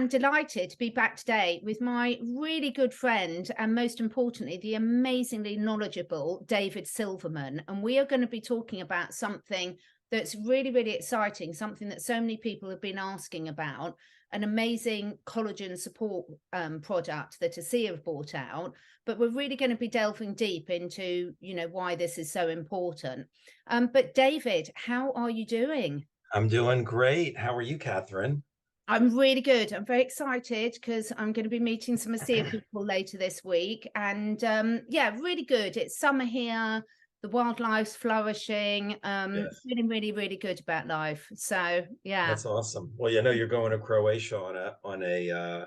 am delighted to be back today with my really good friend and, most importantly, the amazingly knowledgeable David Silverman. And we are going to be talking about something that's really, really exciting, something that so many people have been asking about, an amazing collagen support product that Asea have brought out. But we're really going to be delving deep into, why this is so important. But David, how are you doing? I'm doing great. How are you, Catherine? I'm really good. I'm very excited because I'm going to be meeting some Asea people later this week. And yeah, really good. It's summer here. The wildlife's flourishing. Yes. Feeling really, really good about life. So yeah. That's awesome. Well, you know, you're going to Croatia on an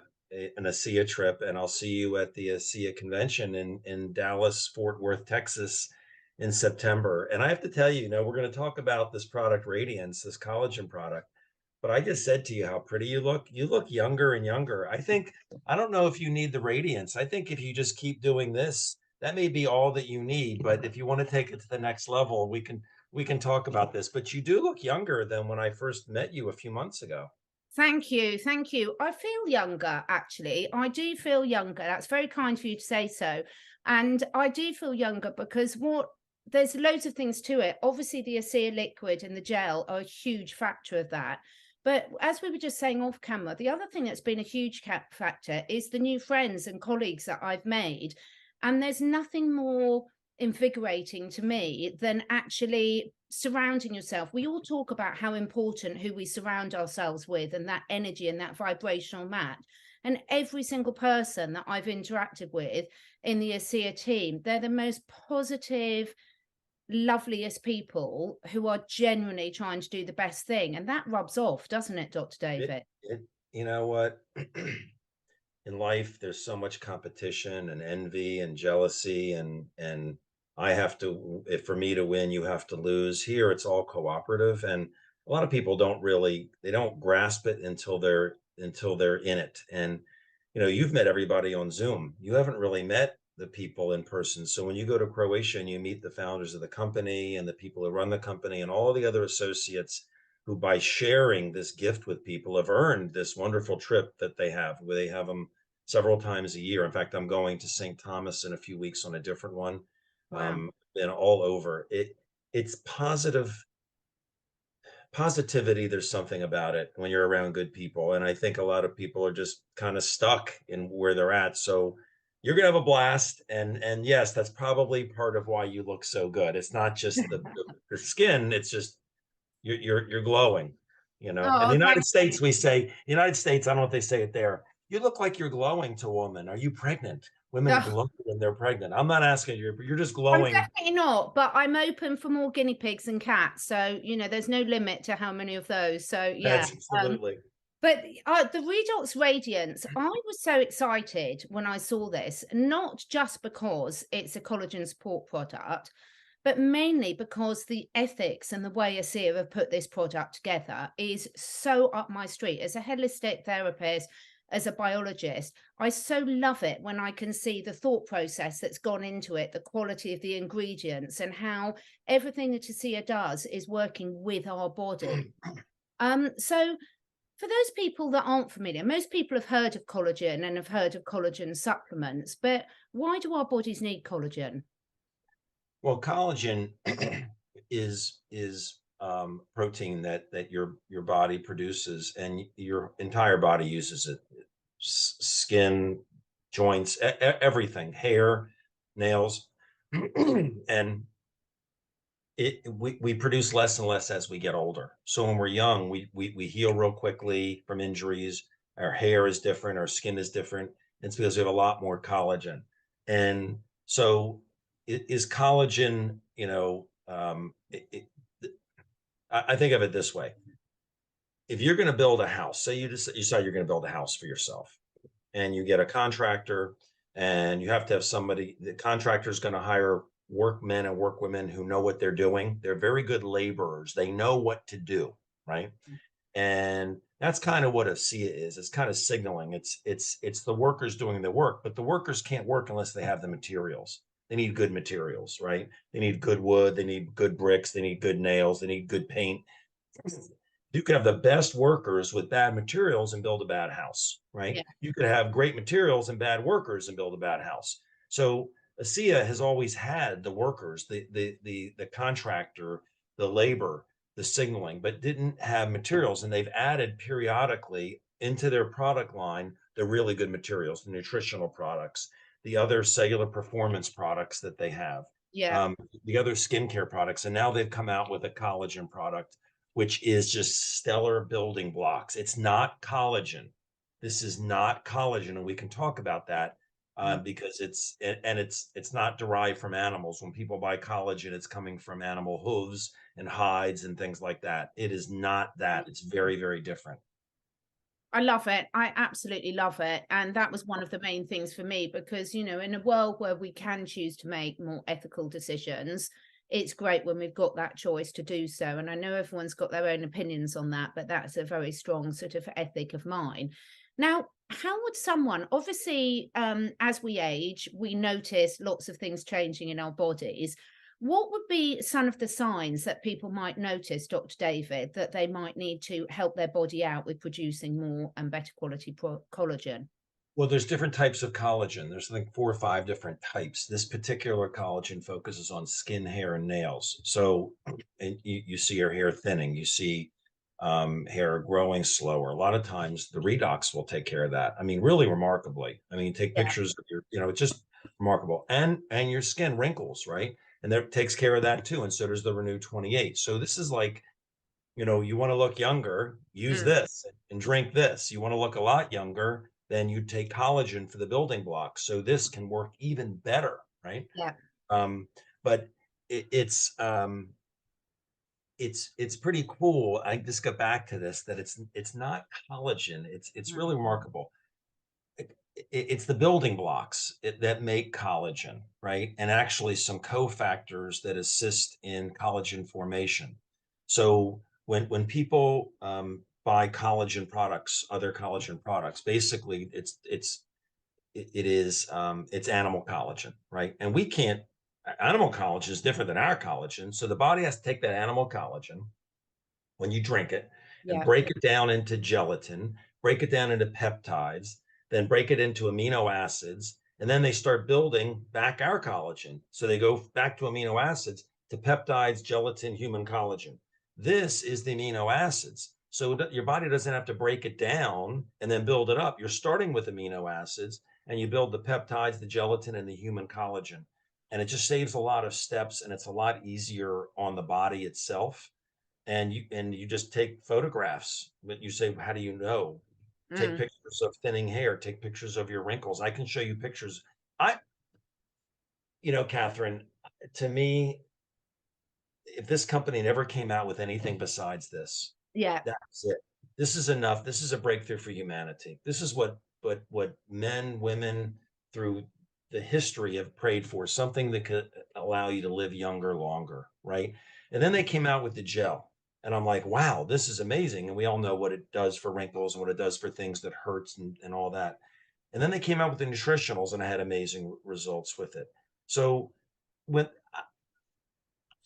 ASEA trip, and I'll see you at the ASEA convention in Dallas, Fort Worth, Texas in September. And I have to tell you, we're going to talk about this product, Radiance, this collagen product. But I just said to you how pretty you look. You look younger and younger. I don't know if you need the Radiance. I think if you just keep doing this, that may be all that you need. But if you want to take it to the next level, we can talk about this. But you do look younger than when I first met you a few months ago. Thank you. Thank you. I feel younger, actually. I do feel younger. That's very kind for you to say so. And I do feel younger because there's loads of things to it. Obviously, the Asea liquid and the gel are a huge factor of that. But as we were just saying off camera, the other thing that's been a huge factor is the new friends and colleagues that I've made. And there's nothing more invigorating to me than actually surrounding yourself. We all talk about how important who we surround ourselves with and that energy and that vibrational match. And every single person that I've interacted with in the Asea team, they're the most positive, loveliest people who are genuinely trying to do the best thing. And that rubs off, doesn't it, Dr. It, David? it, you know what? In life, there's so much competition and envy and jealousy, and I have to, if for me to win, you have to lose. Here, it's all cooperative, and a lot of people they don't grasp it until they're in it. And you've met everybody on Zoom. You haven't really met the people in person. So when you go to Croatia and you meet the founders of the company and the people who run the company and all the other associates who, by sharing this gift with people, have earned this wonderful trip that they have, where they have them several times a year. In fact, I'm going to St. Thomas in a few weeks on a different one. Wow. And all over it's positivity. There's something about it when you're around good people. And I think a lot of people are just kind of stuck in where they're at. So you're gonna have a blast. And yes, that's probably part of why you look so good. It's not just the skin, it's just you're glowing. In the Oh, United thank States, you. we say, United States, I don't know if they say it there, you look like you're glowing to women. Are you pregnant? Women Oh, glow when they're pregnant. I'm not asking you, but you're just I'm glowing. definitely not, but I'm open for more guinea pigs and cats. So, there's no limit to how many of those. So, yeah. That's absolutely. But the Redox Radiance, I was so excited when I saw this, not just because it's a collagen support product, but mainly because the ethics and the way Asea have put this product together is so up my street. As a holistic therapist, as a biologist, I so love it when I can see the thought process that's gone into it, the quality of the ingredients, and how everything that Asea does is working with our body. So for those people that aren't familiar, most people have heard of collagen and have heard of collagen supplements, but why do our bodies need collagen? Well, collagen is protein that your body produces, and your entire body uses it. Skin, joints, everything, hair, nails, and we produce less and less as we get older. So when we're young, we heal real quickly from injuries. Our hair is different, our skin is different. It's because we have a lot more collagen. And so it is collagen, I think of it this way. If you're going to build a house, say you decide you're going to build a house for yourself, and you get a contractor, and you have to have somebody, the contractor is going to hire workmen and workwomen who know what they're doing. They're very good laborers. They know what to do, right? And that's kind of what ASEA is. It's kind of signaling. It's the workers doing the work, but the workers can't work unless they have the materials. They need good materials, right? They need good wood. They need good bricks. They need good nails. They need good paint. You could have the best workers with bad materials and build a bad house, Yeah. right? You could have great materials and bad workers and build a bad house. So Asea has always had the workers, the contractor, the labor, the signaling, but didn't have materials. And they've added periodically into their product line the really good materials, the nutritional products, the other cellular performance products that they have, Yeah. um, the other skincare products. And now they've come out with a collagen product, which is just stellar building blocks. It's not collagen. This is not collagen, and we can talk about that Mm. because it's not derived from animals. When people buy collagen, it's coming from animal hooves and hides and things like that. It is not that. It's very, very different. I love it. I absolutely love it. And that was one of the main things for me because, in a world where we can choose to make more ethical decisions, it's great when we've got that choice to do so. And I know everyone's got their own opinions on that, but that's a very strong sort of ethic of mine. Now, how would someone, obviously, as we age, we notice lots of things changing in our bodies. What would be some of the signs that people might notice, Dr. David, that they might need to help their body out with producing more and better quality collagen? Well, there's different types of collagen. There's like 4 or 5 different types. This particular collagen focuses on skin, hair, and nails. So, and you see your hair thinning. You see hair growing slower. A lot of times, the Redox will take care of that. I mean, really remarkably. I mean, take Yeah, pictures of it's just remarkable. And your skin wrinkles, right? And that takes care of that too. And so does the Renew 28. So this is like, you want to look younger, use mm, this and drink this. You want to look a lot younger, then you take collagen for the building blocks. So this can work even better, right? yeah, Um, but it's pretty cool. I just got back to this that it's not collagen. It's mm, really remarkable. It's the building blocks that make collagen, right? And actually some cofactors that assist in collagen formation. So when people buy collagen products, other collagen products, basically it's animal collagen, right? And we can't. Animal collagen is different than our collagen, so the body has to take that animal collagen when you drink it and yeah, break it down into gelatin, break it down into peptides, then break it into amino acids. And then they start building back our collagen. So they go back to amino acids to peptides, gelatin, human collagen. This is the amino acids. So your body doesn't have to break it down and then build it up. You're starting with amino acids and you build the peptides, the gelatin, and the human collagen. And it just saves a lot of steps and it's a lot easier on the body itself, and you just take photographs. But you say, how do you know? Take mm, pictures of thinning hair, take pictures of your wrinkles. I can show you pictures. Catherine, to me, if this company never came out with anything besides this, yeah, that's it. This is enough. This is a breakthrough for humanity. This is what men, women through the history have prayed for, something that could allow you to live younger, longer, right? And then they came out with the gel. And I'm like, wow, this is amazing. And we all know what it does for wrinkles and what it does for things that hurts and all that. And then they came out with the nutritionals and I had amazing results with it. So when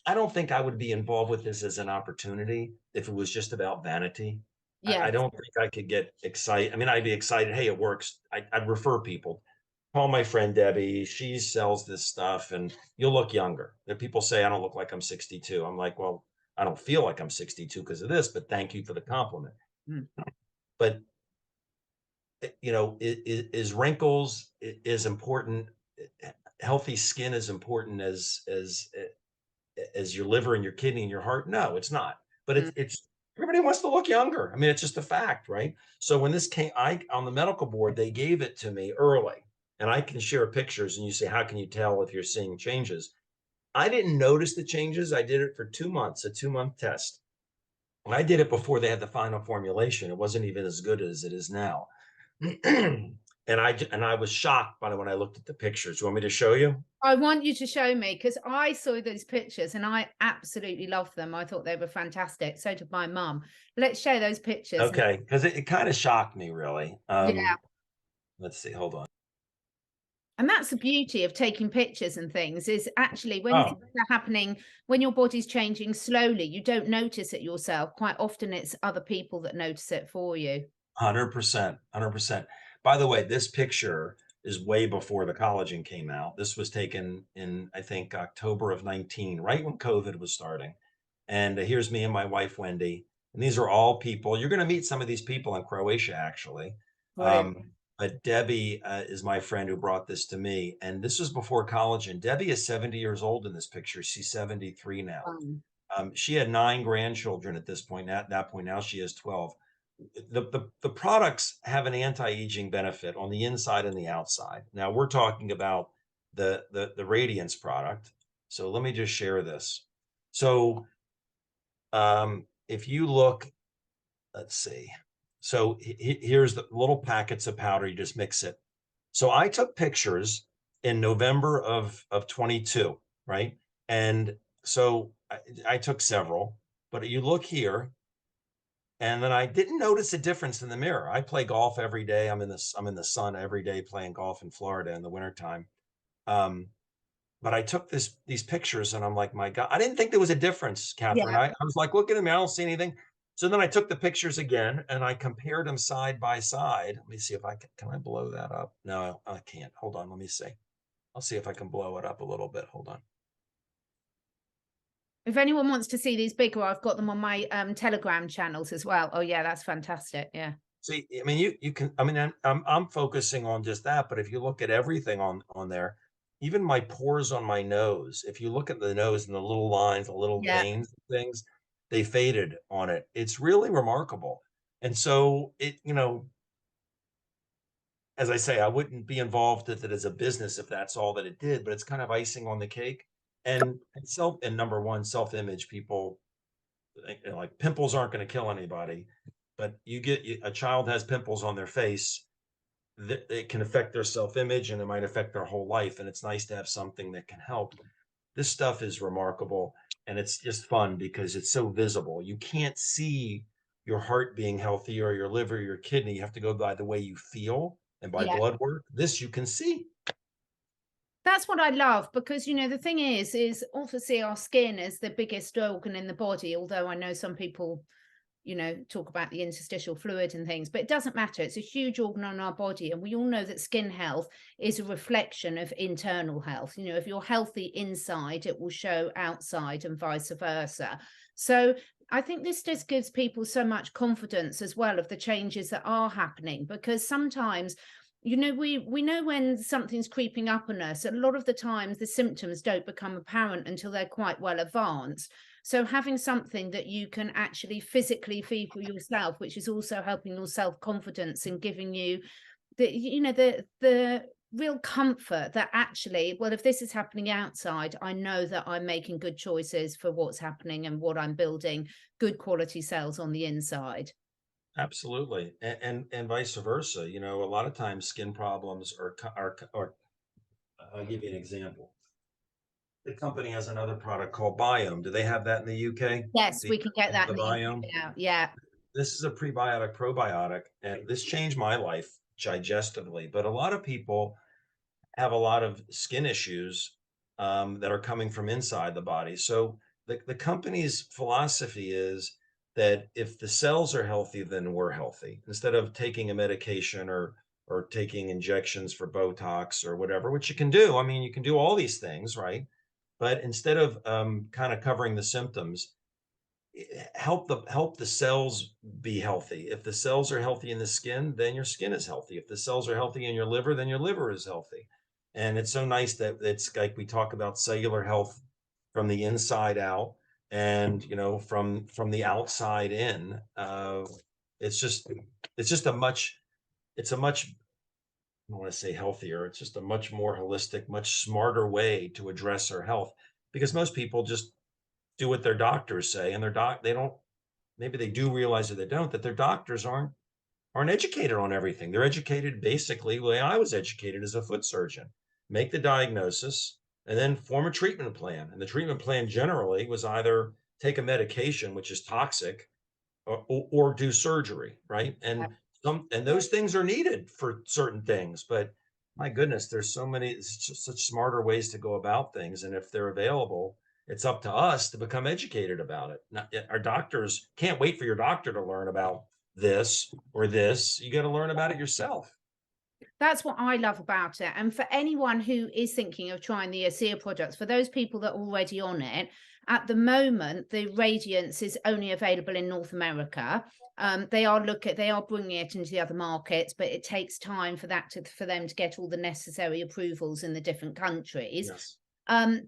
I don't think I would be involved with this as an opportunity if it was just about vanity. I yes. don't think I could get excited. I mean, I'd be excited. Hey, it works. I'd refer people. Call my friend Debbie. She sells this stuff and you'll look younger. If people say I don't look like I'm 62, I'm like, well, I don't feel like I'm 62 because of this, but thank you for the compliment. Mm, But is wrinkles is important. Healthy skin is important as your liver and your kidney and your heart. No, it's not. But mm. it's everybody wants to look younger. I mean, it's just a fact, right? So when this came, I on the medical board, they gave it to me early, and I can share pictures. And you say, how can you tell if you're seeing changes? I didn't notice the changes. I did it for 2 months, a 2-month test. And I did it before they had the final formulation. It wasn't even as good as it is now. And I was shocked by when I looked at the pictures. You want me to show you? I want you to show me because I saw those pictures and I absolutely loved them. I thought they were fantastic. So did my mum. Let's show those pictures. And Okay, because it kind of shocked me, really. yeah, Let's see. Hold on. And that's the beauty of taking pictures and things, is actually when Oh, things are happening, when your body's changing slowly, you don't notice it yourself. Quite often it's other people that notice it for you. 100%, 100%. By the way, this picture is way before the collagen came out. This was taken in, I think, October of 19, right when COVID was starting. And here's me and my wife, Wendy. And these are all people. You're going to meet some of these people in Croatia, actually. Brilliant. But Debbie is my friend who brought this to me. And this was before collagen. Debbie is 70 years old in this picture. She's 73 now. She had 9 grandchildren at this point. At that point, now she has 12. The products have an anti-aging benefit on the inside and the outside. Now we're talking about the Radiance product. So let me just share this. So if you look, let's see. So here's the little packets of powder. You just mix it. So I took pictures in November of 22, right? And so I took several, but you look here, and then I didn't notice a difference in the mirror. I play golf every day. I'm in the sun every day playing golf in Florida in the wintertime. But I took these pictures and I'm like, my God, I didn't think there was a difference, Catherine. Yeah. I was like, look at me, I don't see anything. So then I took the pictures again and I compared them side by side. Let me see if I can I blow that up? No, I can't. Hold on, let me see. I'll see if I can blow it up a little bit. Hold on. If anyone wants to see these bigger, I've got them on my Telegram channels as well. Oh yeah, that's fantastic. Yeah. See, I mean, you can. I mean, I'm focusing on just that, but if you look at everything on there, even my pores on my nose, if you look at the nose and the little lines, the little Yeah. veins, things, they faded on it. It's really remarkable. And so as I say, I wouldn't be involved with it as a business if that's all that it did, but it's kind of icing on the cake. And number one, self-image, people like pimples aren't going to kill anybody, but a child has pimples on their face, that it can affect their self-image and it might affect their whole life. And it's nice to have something that can help. This stuff is remarkable and it's just fun because it's so visible. You can't see your heart being healthy or your liver, or your kidney. You have to go by the way you feel and by Yeah. blood work. This you can see. That's what I love, because the thing is obviously our skin is the biggest organ in the body, although I know some people talk about the interstitial fluid and things, but it doesn't matter. It's a huge organ on our body, and we all know that skin health is a reflection of internal health. If you're healthy inside, it will show outside, and vice versa. So I think this just gives people so much confidence as well of the changes that are happening, because sometimes we know when something's creeping up on us. A lot of the times the symptoms don't become apparent until they're quite well advanced. So having something that you can actually physically feel for yourself, which is also helping your self-confidence and giving you the real comfort that actually, well, if this is happening outside, I know that I'm making good choices for what's happening and what I'm building good quality cells on the inside. Absolutely. And vice versa. A lot of times skin problems are I'll give you an example. The company has another product called Biome. Do they have that in the UK? Yes, The, we can get that the in the Biome. UK now. Yeah. This is a prebiotic probiotic, and this changed my life digestively. But a lot of people have a lot of skin issues that are coming from inside the body. So the company's philosophy is that if the cells are healthy, then we're healthy. Instead of taking a medication or taking injections for Botox or whatever, which you can do. I mean, you can do all these things, right? But instead of kind of covering the symptoms, help the cells be healthy. If the cells are healthy in the skin, then your skin is healthy. If the cells are healthy in your liver, then your liver is healthy. And it's so nice that it's like we talk about cellular health from the inside out, and from the outside in. It's just it's a much, I don't want to say healthier. It's just a much more holistic, much smarter way to address our health, because most people just do what their doctors say, and they don't, maybe they do realize, or they don't, that their doctors aren't educated on everything. They're educated basically the way I was educated as a foot surgeon. Make the diagnosis and then form a treatment plan. And the treatment plan generally was either take a medication, which is toxic, or do surgery, right? And those things are needed for certain things, but my goodness, there's so many such smarter ways to go about things. And if they're available, it's up to us to become educated about it. Our doctors can't wait for your doctor to learn about this or this. You got to learn about it yourself. That's what I love about it. And for anyone who is thinking of trying the Asea products, for those people that are already on it, at the moment, the Radiance is only available in North America. They are bringing it into the other markets, but it takes time for for them to get all the necessary approvals in the different countries. Yes.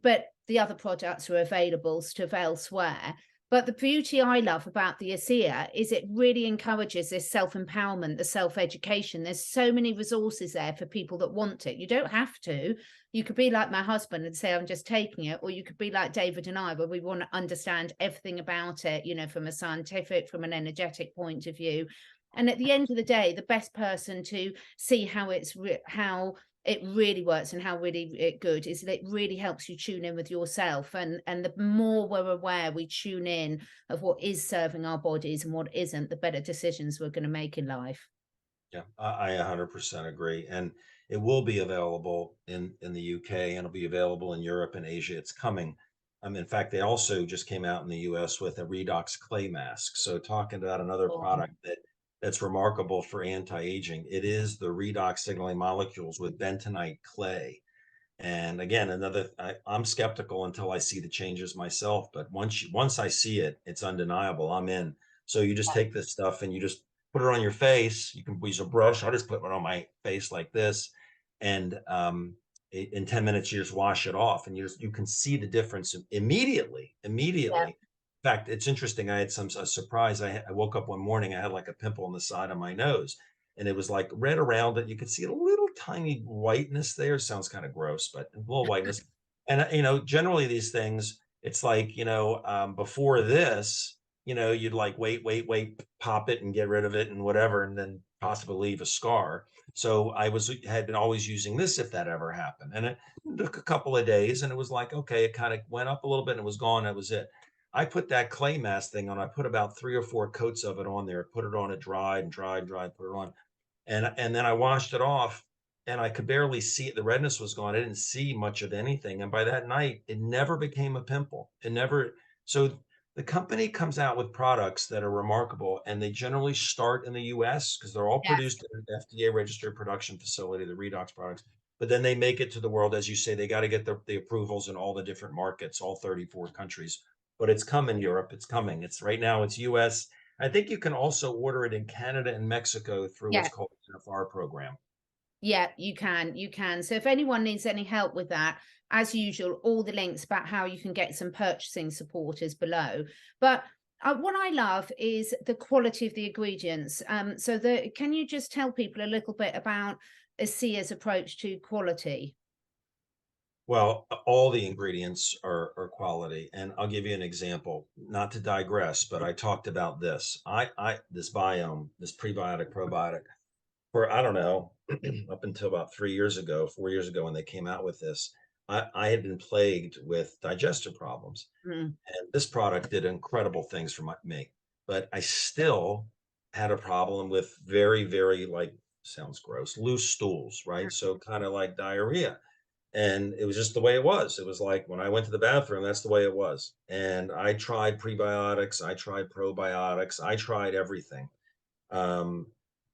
But the other products are available sort of elsewhere. But the beauty I love about the ASEA is it really encourages this self-empowerment, the self-education. There's so many resources there for people that want it. You don't have to. You could be like my husband and say, I'm just taking it. Or you could be like David and I, where we want to understand everything about it, you know, from a scientific, from an energetic point of view. And at the end of the day, the best person to see how how it really works and how really good is that it really helps you tune in with yourself, and the more we're aware we tune in of what is serving our bodies and what isn't, the better decisions we're going to make in life. Yeah, I 100% agree. And it will be available in the UK, and it'll be available in Europe and Asia. It's coming. In fact, they also just came out in the US with a Redox clay mask. So talking about another Oh, product that's remarkable for anti-aging, it is the redox signaling molecules with bentonite clay. And again, I'm skeptical until I see the changes myself. But once I see it, it's undeniable. I'm in. So you just take this stuff and you just put it on your face. You can use a brush. I just put it on my face like this, and in 10 minutes you just wash it off, and you can see the difference immediately. yeah, Immediately. In fact, it's interesting. I had a surprise. I woke up one morning. I had like a pimple on the side of my nose, and it was like red around it. You could see a little tiny whiteness there. Sounds kind of gross, but a little whiteness. And generally these things, it's like, before this, you'd like wait, pop it and get rid of it and whatever, and then possibly leave a scar. So had been always using this if that ever happened. And it took a couple of days, and it was like, okay, it kind of went up a little bit and it was gone. That was it. I put that clay mask thing on. I put about 3 or 4 coats of it on there, put it on, it dried and dried, put it on. And then I washed it off, and I could barely see it. The redness was gone. I didn't see much of anything. And by that night, it never became a pimple. It never. So the company comes out with products that are remarkable, and they generally start in the US because they're all yes, produced in an FDA registered production facility, the Redox products. But then they make it to the world. As you say, they got to get the approvals in all the different markets, all 34 countries. But it's coming, Europe. It's coming. It's right now, it's US. I think you can also order it in Canada and Mexico through what's yeah. called the NFR program. Yeah, you can. So if anyone needs any help with that, as usual, all the links about how you can get some purchasing support is below. But what I love is the quality of the ingredients. Can you just tell people a little bit about ASEA's approach to quality? Well, all the ingredients are quality. And I'll give you an example, not to digress, but I talked about this. This biome, this prebiotic, probiotic, for I don't know, up until about 3 years ago, 4 years ago, when they came out with this, I had been plagued with digestive problems. Mm, And this product did incredible things for me, but I still had a problem with very, very, like, sounds gross, loose stools, right? mm, So kind of like diarrhea. And it was just the way it was. It was like when I went to the bathroom, that's the way it was. And I tried prebiotics, I tried probiotics, I tried everything. Um,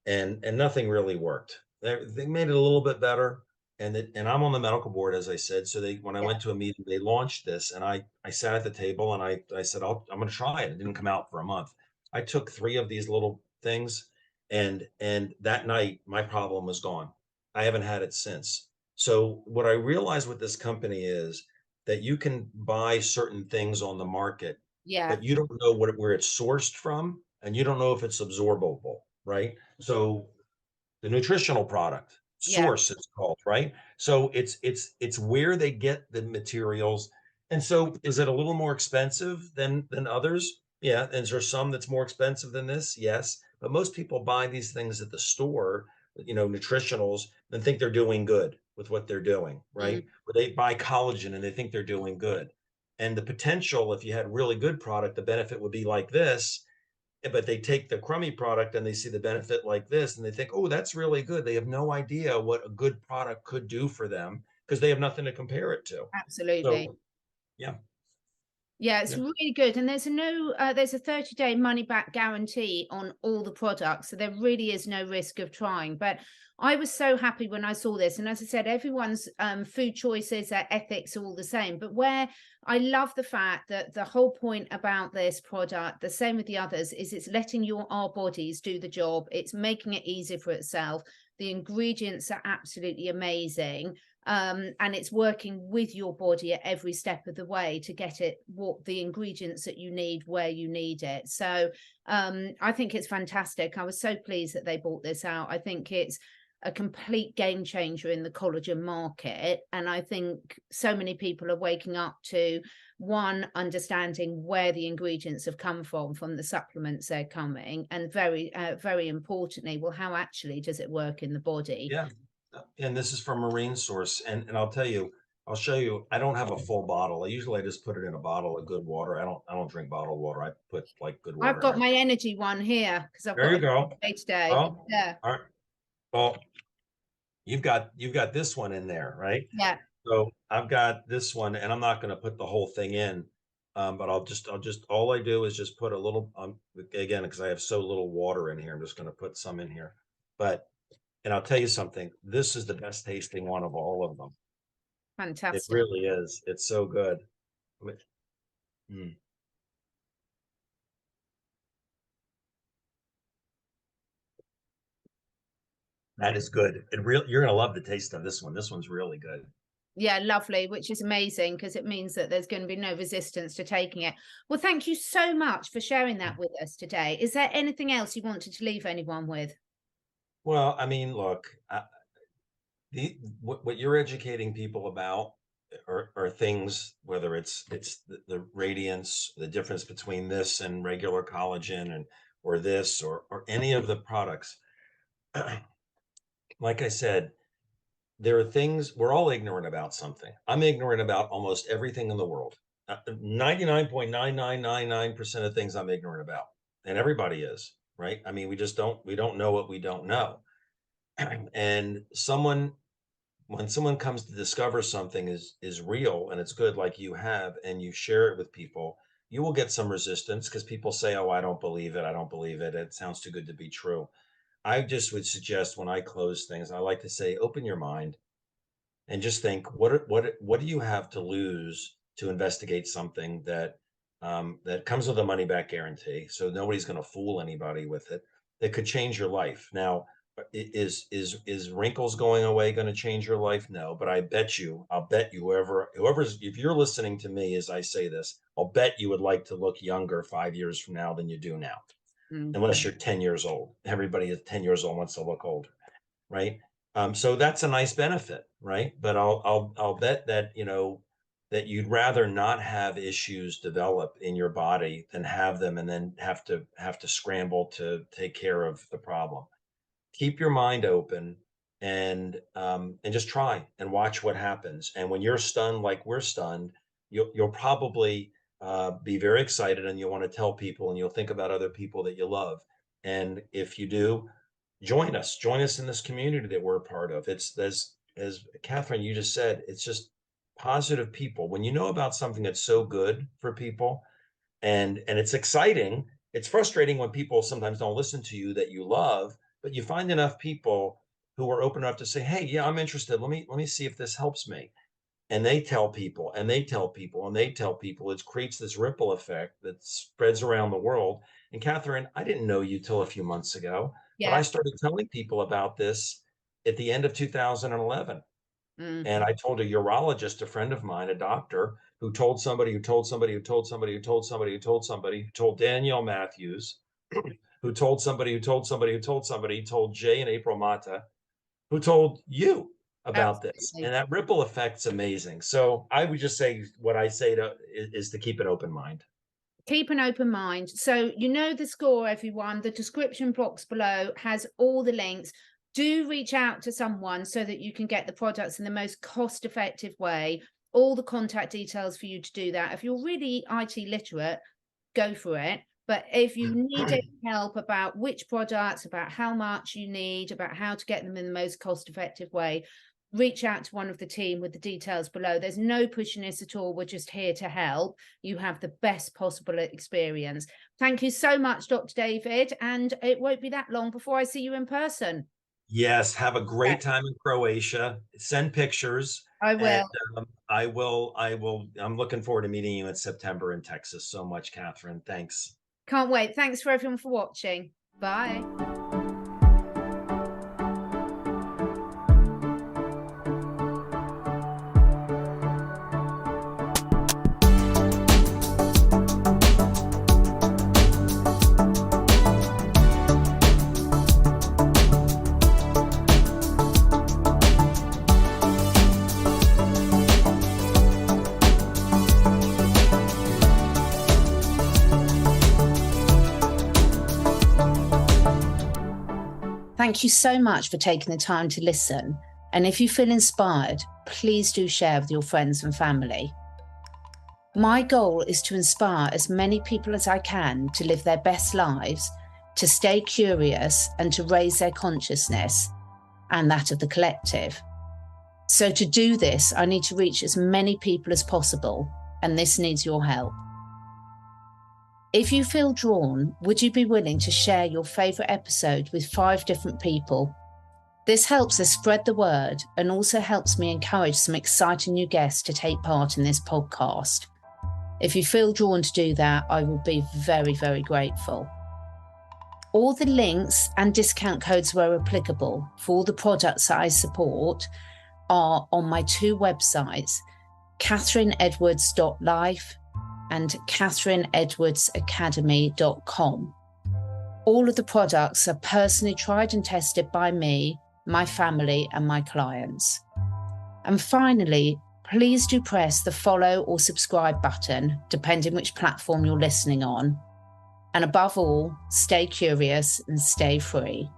and nothing really worked. They made it a little bit better, and I'm on the medical board, as I said. So when I yeah, went to a meeting, they launched this, and I sat at the table and I said, I'm going to try it. It didn't come out for a month. I took 3 of these little things, and that night my problem was gone. I haven't had it since. So what I realized with this company is that you can buy certain things on the market, yeah, but you don't know where it's sourced from, and you don't know if it's absorbable, right? So the nutritional product yeah, source, it's called, right? So it's where they get the materials. And so is it a little more expensive than others? Yeah. And is there some that's more expensive than this? Yes. But most people buy these things at the store, nutritionals, and think they're doing good with what they're doing, mm, right? Or they buy collagen and they think they're doing good. And the potential, if you had really good product, the benefit would be like this. but they take the crummy product and they see the benefit like this and they think, oh, that's really good. They have no idea what a good product could do for them because they have nothing to compare it to. Absolutely. So yeah. Yeah, it's Yeah. really good. And there's a 30-day money back guarantee on all the products. So there really is no risk of trying. But I was so happy when I saw this. And as I said, everyone's food choices, their ethics are all the same. But where I love the fact that the whole point about this product, the same with the others, is it's letting our bodies do the job. It's making it easier for itself. The ingredients are absolutely amazing. And it's working with your body at every step of the way to get it what the ingredients that you need where you need it. So I think it's fantastic. I was so pleased that they brought this out. I think it's a complete game changer in the collagen market, and I think so many people are waking up to one, understanding where the ingredients have come from the supplements they're coming, and very importantly, well, how actually does it work in the body? Yeah. And this is from marine source. And I'll tell you, I'll show you, I don't have a full bottle. I just put it in a bottle of good water. I don't drink bottled water. I put like good I've water in got there. my energy one here because I've There you got go. a day today. Oh, Yeah, all right. Well, you've got this one in there, right? yeah. So I've got this one, and I'm not going to put the whole thing in, but all I do is just put a little, again, because I have so little water in here, I'm just going to put some in here. And I'll tell you something, this is the best tasting one of all of them. It Fantastic. really is. It's so good. Mm. That is good. You're going to love the taste of this one. This one's really good. Yeah, lovely, which is amazing because it means that there's going to be no resistance to taking it. Well, thank you so much for sharing that with us today. Is there anything else you wanted to leave anyone with? Well, I mean, look, what you're educating people about are things, whether it's the radiance, the difference between this and regular collagen, and or this or any of the products. Like I said, there are things we're all ignorant about. Something I'm ignorant about almost everything in the world. 99.9999% of things I'm ignorant about, and everybody is, right? I mean, we don't know what we don't know. And when someone comes to discover something is real and it's good, like you have, and you share it with people, you will get some resistance because people say, oh, I don't believe it, it sounds too good to be true. I just would suggest, when I close things, I like to say, open your mind and just think, what do you have to lose to investigate something that comes with a money back guarantee, so nobody's going to fool anybody with it, that could change your life. Now, is wrinkles going away going to change your life? No, but I'll bet you, whoever's, if you're listening to me as I say this, I'll bet you would like to look younger 5 years from now than you do now. Unless you're 10 years old. Everybody is 10 years old wants to look older, right? So that's a nice benefit, right? But I'll bet that, that you'd rather not have issues develop in your body than have them and then have to scramble to take care of the problem. Keep your mind open, and just try and watch what happens. And when you're stunned like we're stunned, you'll probably be very excited, and you'll want to tell people, and you'll think about other people that you love. And if you do, join us in this community that we're a part of. It's, as Catherine, you just said, it's just positive people. When you know about something that's so good for people, and it's exciting, it's frustrating when people sometimes don't listen to you that you love, but you find enough people who are open enough to say, hey, yeah, I'm interested, let me see if this helps me. And they tell people, and they tell people, and they tell people. It creates this ripple effect that spreads around the world. And Catherine, I didn't know you till a few months ago, but I Yeah. started telling people about this at the end of 2011. Mm. And I told a urologist, a friend of mine, a doctor, who told somebody, who told somebody, who told somebody, who told somebody, who told somebody, who told Danielle Matthews, who told somebody, who told somebody, who told somebody, told Jay and April Mata, who told you about this. Absolutely. And that ripple effect's amazing. So I would just say, what I say is to keep an open mind. Keep an open mind. So you know the score, everyone. The description box below has all the links. Do reach out to someone so that you can get the products in the most cost-effective way. All the contact details for you to do that. If you're really IT literate, go for it. But if you need any help about which products, about how much you need, about how to get them in the most cost-effective way, reach out to one of the team with the details below. There's no pushiness at all. We're just here to help you have the best possible experience. Thank you so much, Dr. David. And it won't be that long before I see you in person. Yes, have a great time in Croatia. Send pictures. I will. And, I'm looking forward to meeting you in September in Texas so much, Catherine. Thanks. Can't wait. Thanks for everyone for watching. Bye. Thank you so much for taking the time to listen. And if you feel inspired, please do share with your friends and family. My goal is to inspire as many people as I can to live their best lives, to stay curious and to raise their consciousness and that of the collective. So to do this, I need to reach as many people as possible, and this needs your help. If you feel drawn, would you be willing to share your favourite episode with 5 different people? This helps us spread the word and also helps me encourage some exciting new guests to take part in this podcast. If you feel drawn to do that, I will be very, very grateful. All the links and discount codes where applicable for all the products that I support are on my 2 websites, catherineedwards.life and catherineedwardsacademy.com. All of the products are personally tried and tested by me, my family, and my clients. And finally, please do press the follow or subscribe button, depending which platform you're listening on. And above all, stay curious and stay free.